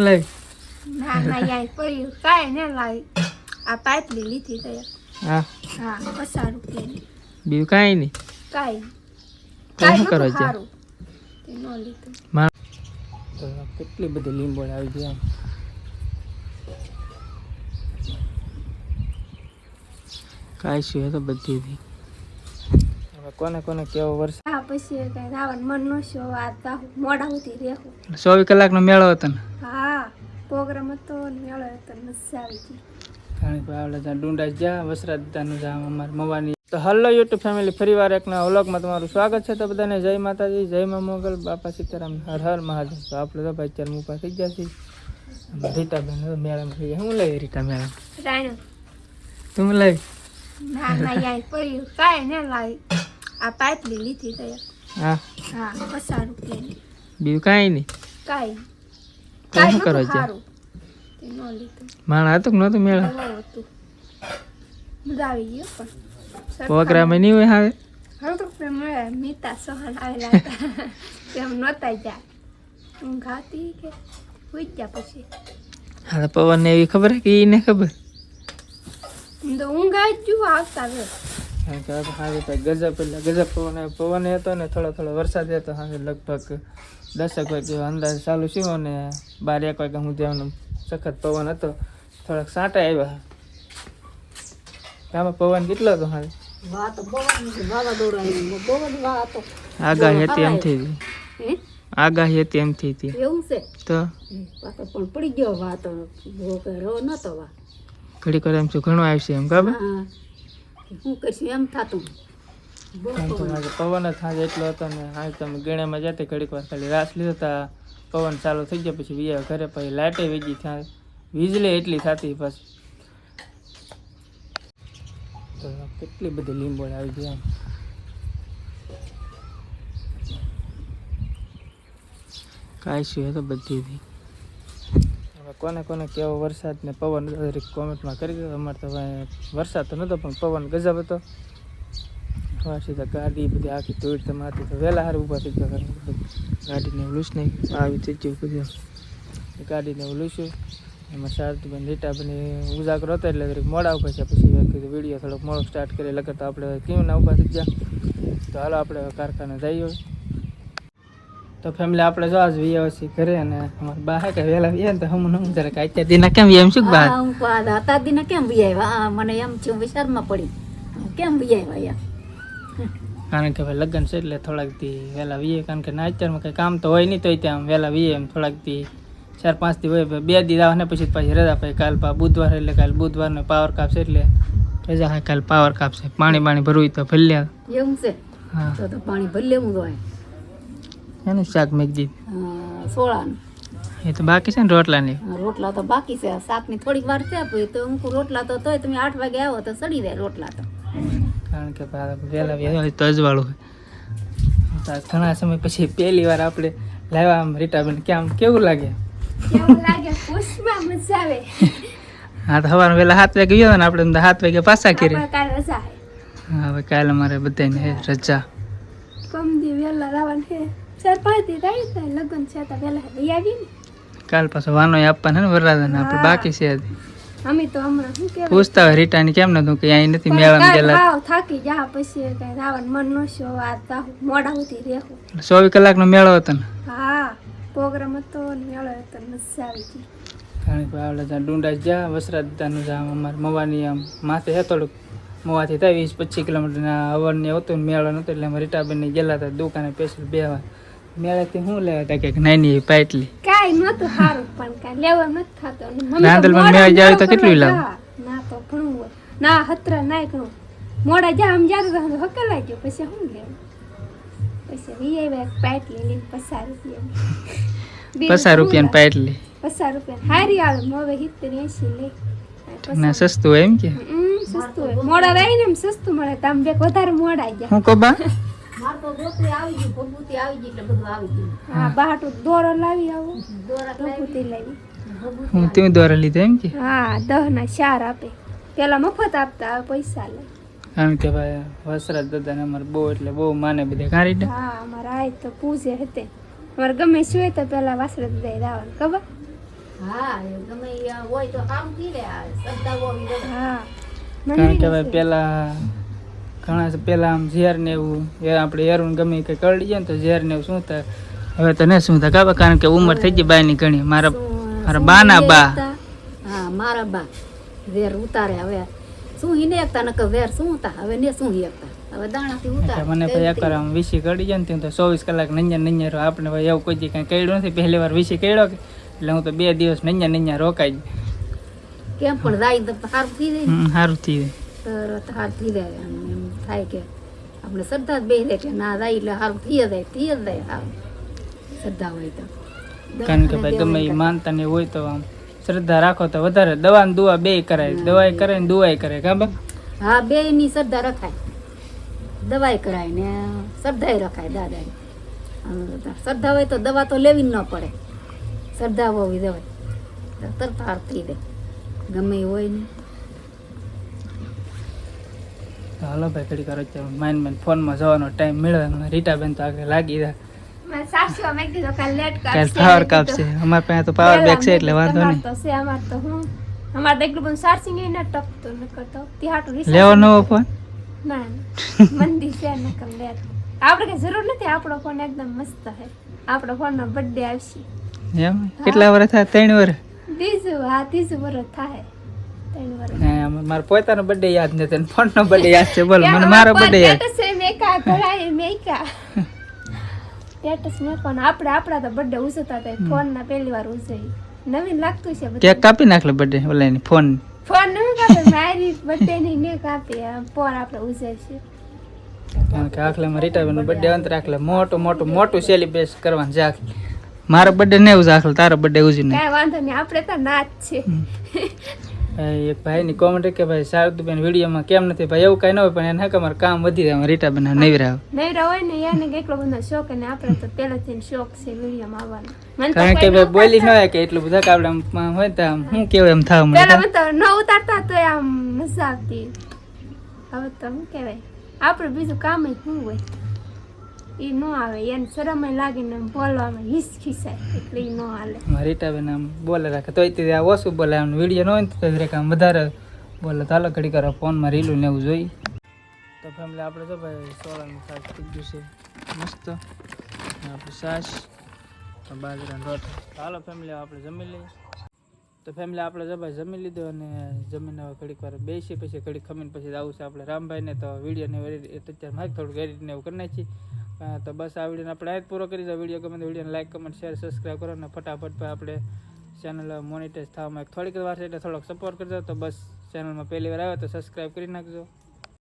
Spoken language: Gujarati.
લઈ ના ના યાર પડ્યું કાંઈ ને લાવી આ પાટલી લીધી તો હા હા 50 રૂપિયાની બીજું કાંઈ નહીં કાંઈ શું કરો છો સારું તે ન લીધું તો કેટલી બધી લીંબોળ આવી ગઈ આમ કાંઈ શું એ તો બધી હતી હવે કોને કોને કેવો વર્ષ હા પછી કઈ રાવણ મન નો શો આ મોડા સુધી રહેવું 24 કલાકનો મેળો હતો ને હા પ્રોગ્રામ હતો ને મેળો હતો મજા આવી ગઈ કારણ કે આપણે ત્યાં ડુંડા જ્યાં વસરાદાનું જ્યાં અમારે મવાની તો હલો યુટ્યુબ ફેમિલી ફરીવાર એકના વ્લોગમાં તમારું સ્વાગત છે તો બધાને જય માતાજી જય મા મોગલ બાપા સીતારામ હર હર મહાદેવ તો આપણે તો ભાઈ ચાર મુપા થઈ ગયા છીએ રીટાબેન મેળામાં થઈ હું લઈ રીટા મેળા રાણો તું લઈ ના ના યાર પડ્યું કાંઈ ને લાવી આ પાટલી લીધી તો હા હા 50 રૂપિયાની બીજું કાંઈ નહીં કાંઈ શું કરો છો સારું તે ન લીધું માણા હતું કે નહોતું મેળા બહુ હતું મજા આવી ગયો પણ પ્રોગ્રામ નહીં હોય હવે હવે તો મેં મીતા સહન આવેલા હતા તેમ નહોતા જાય ઊંઘ આવતી કે હોઈ ગયા પછી હા તો પવન ને એવી ખબર કે એને ખબર તો ઊંઘ આવી જ આવતા હવે હા ભાઈ ગજબ એટલે ગજબ પવન હતો ને થોડો થોડો વરસાદ હતો હા લગભગ 10 વાગે અંદાજ ચાલુ થયો અને 12-1 વાગ્યા સુધી આનો સખત પવન હતો થોડાક સાંટા આવ્યા આમાં પવન કેટલો હતો હા આગાહી હતી એમ થઈ હતી આગાહી હતી એમ થઈ હતી એવું છે તો પણ પડી ગયો વાત નતો વા ઘડી કરે એમ શું ઘણું આવશે એમ ખબર શું કરશું એમ થતું પવન જ સાંજે એટલો હતો ને હા તમે ગણામાં જતે ઘડીક વાર ખાલી રાસ લીધો તા પવન ચાલુ થઈ ગયા પછી બીજા ઘરે પછી લાઇટે વીજી થાય વીજળી એટલી થતી પછી તો કેટલી બધી લીંબોળ આવી ગઈ આમ કાંઈ શું એ તો બધી હતી હવે કોને કોને કેવો વરસાદ ને પવન કોમેન્ટમાં કરી દો અમારે તો વરસાદ તો નહોતો પણ પવન ગજબ હતો સીધા ગાડી બધી આખી ધોઈ તમારી તો વહેલા હાર ઊભા થઈ ગયા ગાડીને લૂસ નહીં આવી થઈ ગયું બધું ગાડીને લૂસ્યું એમાં શારદીબેન રીટાબેન ઉજાગરો હતો એટલે મોડા ઊભા છે પછી કીધું વિડીયો થોડોક મોડો સ્ટાર્ટ કરી લગતા આપણે કેવું ના ઊભા થઈ ગયા તો હાલો આપણે કારખાને જઈએ તો ફેમિલી આપણે જો આજ વીએ ઘરે અને અમારા બા હે કે વહેલા વીએ ને તો હમ નમ જરા કે અત્યાર દિના કેમ એમ શું બા હતા દિના કેમ વીઆવ્યા મને એમ છે વિચારમાં પડી કેમ વીઆવ્યા કારણ કે ભાઈ લગ્ન છે એટલે થોડાક દી વહેલા વીએ કારણ કે ના અત્યારમાં કંઈ કામ તો હોય નહીં તોય ત્યાં વહેલા વીએ એમ થોડાક દી 4-5 દી હોય 2 દી આવે ને પછી રજા પછી કાલ બુધવાર એટલે કાલ બુધવારનો પાવર કાપ છે એટલે રજા હા કાલ પાવર કાપ છે પાણી ભરવું તો ભલ્યા એવું છે હા તો પાણી ભરી લેવું હોય એનું શાક મેઘજી સોળાનું એ તો બાકી છે ને રોટલાની રોટલા તો બાકી છે શાકની થોડીક વાર છે તો હું રોટલા તો તોય તમે 8 વાગે આવો તો સડી જાય રોટલા તો કારણ કે વહેલા વહેલા તો અજવાળું હોય ઘણા સમય પછી પહેલી વાર આપણે લાવ્યા આમ રીટાબેન કેવું લાગે પુષ્પમાં મજા આવે હા તો સવારે વહેલા 7 વાગે ગયો ને આપણે 7 વાગે પાછા કરી કાલ રજા હે હા હવે કાલે અમારે બધાને રજા કમદી વહેલા રાવણ છે 4-5 દી રહી જાય લગ્ન છે તો વહેલા લઈ આવી ને કાલ પાછો વાનો આપવાના ને વરરાજાને આપણે બાકી છે અમે તો હમણાં શું કે પૂછતા હોય રીટાની કેમ નતું કે અહીં નથી મેળામાં ગયેલા થાકી જા પછી કઈ રાવણ મન નો શો આ મોડા સુધી રહેવું 24 કલાકનો મેળો હતો ને હા પ્રોગ્રામ હતો ને મેળો હતો મજા આવી ગઈ કારણ કે આપણે ત્યાં ડુંડા જ્યાં વસરાદાનું જ્યાં અમારે મવાની આમ માથે હે થોડુંક મવાથી થાય 20-25 કિલોમીટરના અવરની હતું મેળો નહોતો એટલે અમે રીટાબેન ગયેલા હતા દુકાને સ્પેશિયલ બેવા મેળાથી શું લેવા હતા કે નાની પાટલી કાંઈ નતું સારું પણ કાંઈ લેવા નથી થતો રાંદલમાં મેળા જાવ તો કેટલું લાવ ના તો ઘણું હોય ના હતરા નાય ઘણું મોડા જા આમ જાતો તો હકલાઈ ગયો પછી શું લેવું પછી વીએ પાટલી લઈને 50 રૂપિયાની પાટલી 50 રૂપિયા હારી આવે હવે 70-80 લે ના સસ્તું હોય એમ કે સસ્તું હોય મોડા રહીને એમ સસ્તું મળે તમે બે વધારે મોડા ગયા હું કોબા માર તો દોસ્તી આવી ગઈ ભભૂતિ આવી ગઈ એટલે બધું આવી ગયું હા બાટો દોરો લાવી આવો ભભૂતિ લાવી હું તમે દોરા લીધા એમ કે હા 10 ના 4 આપે પેલા મફત આપતા હવે પૈસા લે કારણ કે ભાઈ વસરાજ દાદાને અમારે બહુ એટલે બહુ માને બધે કાઢી હા અમારા આય તો પૂજે હતે અમારે ગમે શું તો પેલા વાસરત દઈ દાવાનું ખબર હા એ ગમે ઈ હોય તો કામ થઈ રહ્યા શ્રદ્ધા હોવી જોઈએ. હા કારણ કે હવે પેલા ઘણા પેલા આમ ઝેર ને એવું એ આપણે એરું ગમે કંઈ કરડી જાય ને તો ઝેર ને એવું શું થાય, હવે તો ને શું થાય ખબર, કારણ કે ઉંમર થઈ ગઈ બાની ઘણી. મારા બાના બા હા મારા બા વેર ઉતારે હવે શું હિને એકતા નકર વેર શું હતા હવે ને શું એકતા હવે દાણાથી ઉતારે. મને પછી એકવાર આમ વીસી કરડી જાય ને ત્યાં તો 24 કલાક નંજા રહો. આપણે ભાઈ એવું કોઈ દી કાંઈ કર્યું નથી, પહેલી વાર વીસી કર્યો કે એટલે હું તો 2 દિવસ નંજા રોકાઈ કેમ પણ જાય તો સારું થઈ જાય ને. સારું થઈ જાય. તરત સારું થઈ જાય એમ થાય કે આપણે શ્રદ્ધા જ બેસે કે ના જાય એટલે સારું થઈ જ જાય સારું શ્રદ્ધા હોય તો. કારણ કે ભાઈ ગમે એ માનતા ને હોય તો આમ શ્રદ્ધા રાખો તો વધારે. દવા ને દુઆ બે કરાય, દવાઈ કરાય ને દુઆઈ કરાય. ખબર? હા બે ની શ્રદ્ધા રખાય, દવાઈ કરાય ને શ્રદ્ધાય રખાય દાદાની. શ્રદ્ધા હોય તો દવા તો લેવી જ ન પડે, શ્રદ્ધા હોવી દવાઈ તો તરત હાર થઈ જાય ગમે એ હોય ને. હાલો ભાઈ ઘડી કરો માઇન્ડ ફોનમાં જવાનો ટાઈમ મળ્યો. રીટાબેન તો આગળ લાગી જાય. મેં સાસુ મેં કીધું કાલ લેટ કાલ પાવર કાપશે. અમારે પાસે તો પાવર બેક છે એટલે વાંધો નહીં. તો છે અમાર તો હું અમાર તો એટલું બધું ચાર્જિંગ એ ન ટકતો ન કરતો ત્યાંટું લેવો નવો ફોન. ના મંદી છે ન કર લેટ. આપણે કઈ જરૂર નથી, આપણો ફોન એકદમ મસ્ત છે. આપણો ફોનનો બર્થડે આવશે. એમ કેટલા વર્ષ થાય? 3 વર્ષ. ત્રીજું વર્ષ થાય. 3 વર્ષ. હા, મારો પોતાનો બર્થડે યાદ નથી, ફોન નો બર્થડે યાદ છે. બોલો મને મારો બર્થડે યાદ. સ્ટેટસ મેકવાનો આપણા તો બર્થડે ઉજવતા હતા. ફોન ના પહેલી વાર ઉજવી નવીન લાગતું છે બધું. કેક કાપી નાખલે બર્થડે ઓલાની ફોન. ફોન નહીં કાપે, મારી બર્થડે ની ને કાપે. ફોન આપણે ઉજવશે. કારણ કે આખલેમાં રીટાબેનનો બર્થડે અંતર આખલે મોટું સેલિબ્રેશન કરવાનું છે. આખલે મારો બર્થડે નહીં ઉજવે, આખલે તારો બર્થડે ઉજવી કાંઈ વાંધો નહીં, આપણે તો નાચ છે. એક ભાઈની કોમેન્ટ કે ભાઈ શારદુબેન વિડીયોમાં કેમ નથી? ભાઈ એવું કાંઈ ન હોય, પણ એને હક અમારે કામ વધી જાય. રીટાબેન નવરા નવરા હોય ને એને કેટલો બધો શોખ, અને આપણે તો પહેલાથી શોખ છે વિડીયોમાં આવવાનો. મને તો કારણ કે કોઈ ભાઈ બોલી ન હોય કે એટલું બધા કે આપણે આમ હોય તો આમ શું કેવું એમ થાવ મને. પહેલા મને તો ન ઉતારતા તો આમ મજા આવતી. હવે તો શું કહેવાય, આપણે બીજું કામ જ શું હોય એ ન આવે. એને શરમ લાગીને બોલવામાં હિચકિચાય એટલે એ ન હાલે. રીટાબેન આમ બોલે રાખે તોય તે ઓછું બોલે. આમ વિડીયો ન હોય ને તો આમ વધારે બોલે. તો હાલો ઘડી કરો ફોનમાં રીલું ને એવું જોઈ. તો ફેમિલી આપણે જો ભાઈ સોળાનું શાક થઈ ગયું છે મસ્ત. આપણે છાશ બાજરાનો રોટલો. હાલો ફેમિલી આપણે જમી લઈએ. તો ફેમિલી આપણે જો ભાઈ જમી લીધું અને જમીને હવે ઘડીક વાર બેસી પછી ઘડીક ખમીને પછી આવું છે આપણે રામભાઈને. તો વિડીયોને અત્યારે મારે થોડુંક એડિટને એવું કરી નાખી. તો બસ આ વિડીયોને આપણે આ જ પૂરો કરી દો. વિડીયો ગમે તો વિડીયોને લાઈક કમેન્ટ શેર સબસ્ક્રાઈબ કરો અને ફટાફટ આપણે ચેનલ મોનિટાઈઝ થવામાં થોડીક વાર છે એટલે થોડોક સપોર્ટ કરજો. તો બસ ચેનલમાં પહેલી વાર આવે તો સબસ્ક્રાઈબ કરી નાખજો.